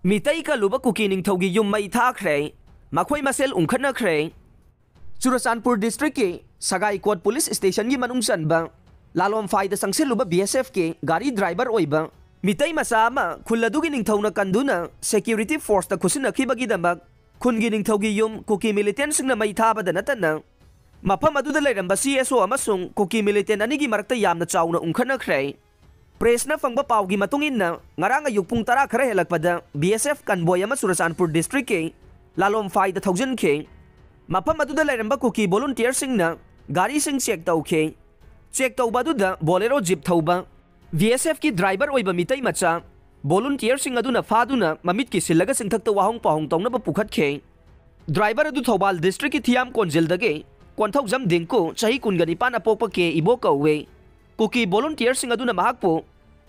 Mitai kaluba kuki ningthaugi yum mai thakre makhoi masel umkhatnakhre Churachandpur district ke Sagai Kot police station gi manung chanba lalom faida sangsiluba BSF ke gari driver oiba mitai masa ama khuladugi ningthauna kanduna security force ta khusinakhi damak khungi ningthaugi yum kuki militant singna mai thabada natana mafam aduda leiramba CSO amasung kuki militant anigi marakta yamna chauna umkhatnakhre Presna fangba paugi matungin ngarang ayuk pung tara khara helakpada BSF kanboy ama Churachandpur district ke lalom faida thousand ke mafam aduda leiramba kuki volunteer singna gari sing check tauke check taubaduda bolero jeep thauba VSF ki driver oiba mitai macha volunteer sing aduna faduna mamit ki silaga singthakta wahong pahong tongna ba pukhat khe driver adu Thobal district ki thiam konjel dage konthau jam dingko chahi kungani pana pokpa ke ibo kawe kuki volunteer sing aduna mahakpo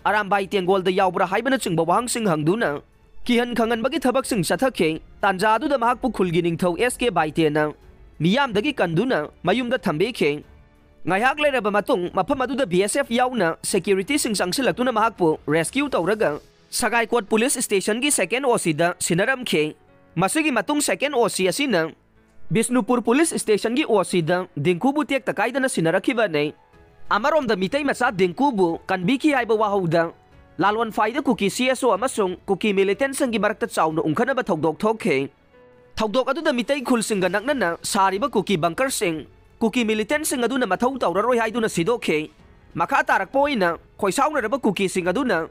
arambai tengol da yaubra haibana chingba wahang sing hangduna kihan khangan bagi thabak sing chathakhe tanja adu da mahakpu khulgi ningthau SK baitena miyam dagi kanduna mayum da thambe khe ngayak leiraba matung mafam aduda BSF yauna security sing sangsilaktuna mahakpu rescue tawraga Sagai Kot police station gi second OC da sinaram khe masigi matung second OC asina Bisnupur police station gi OC da dingkubu tek takaidana sinarakhiba nei amarom da mitai macha dingkubu kanbiki haiba wahauda lalwan faida kuki CSO amasung kuki militant sangi marakta chauna umkhana ba thokdok thokhe thokdok aduda mitai khulsinga naknana sariba kuki bunker sing kuki militant sing aduna mathau tawraroi haiduna sidokhe makha tarakpoina khoisaunaraba kuki sing aduna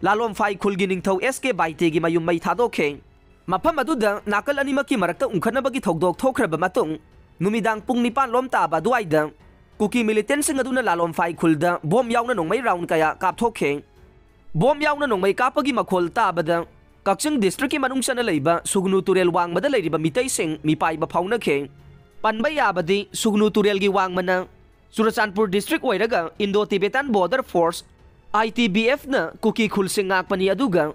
lalom fai khulgi ningthau SK baite gi mayum mai thadokhe mafam aduda nakal animaki marakta umkhanabagi thokdok thokhraba matung numidang pung 9 lom taba duaida kuki militant sing aduna lalom fai khulda bom yauna nongmai round kaya kapthokhe bom yauna nongmai kapagi makhol tabada Kakching district ki manung chana leiba Sugnu Turel wangmada leiriba mitai sing mipai ba phaunakhe panba yabadi Sugnu Turel gi wangmana Churachandpur district oiraga Indo-Tibetan Border Force ITBF na kuki khulsing ngakpani aduga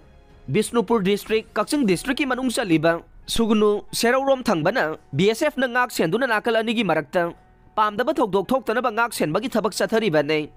Bisnupur district Kakching district ki manung chaliba Sugnu Seraurom thangbana BSF na ngak senduna nakal anigi marakta pamdaba thokdok thoktana ba ngak senbagi thabak chathariba nei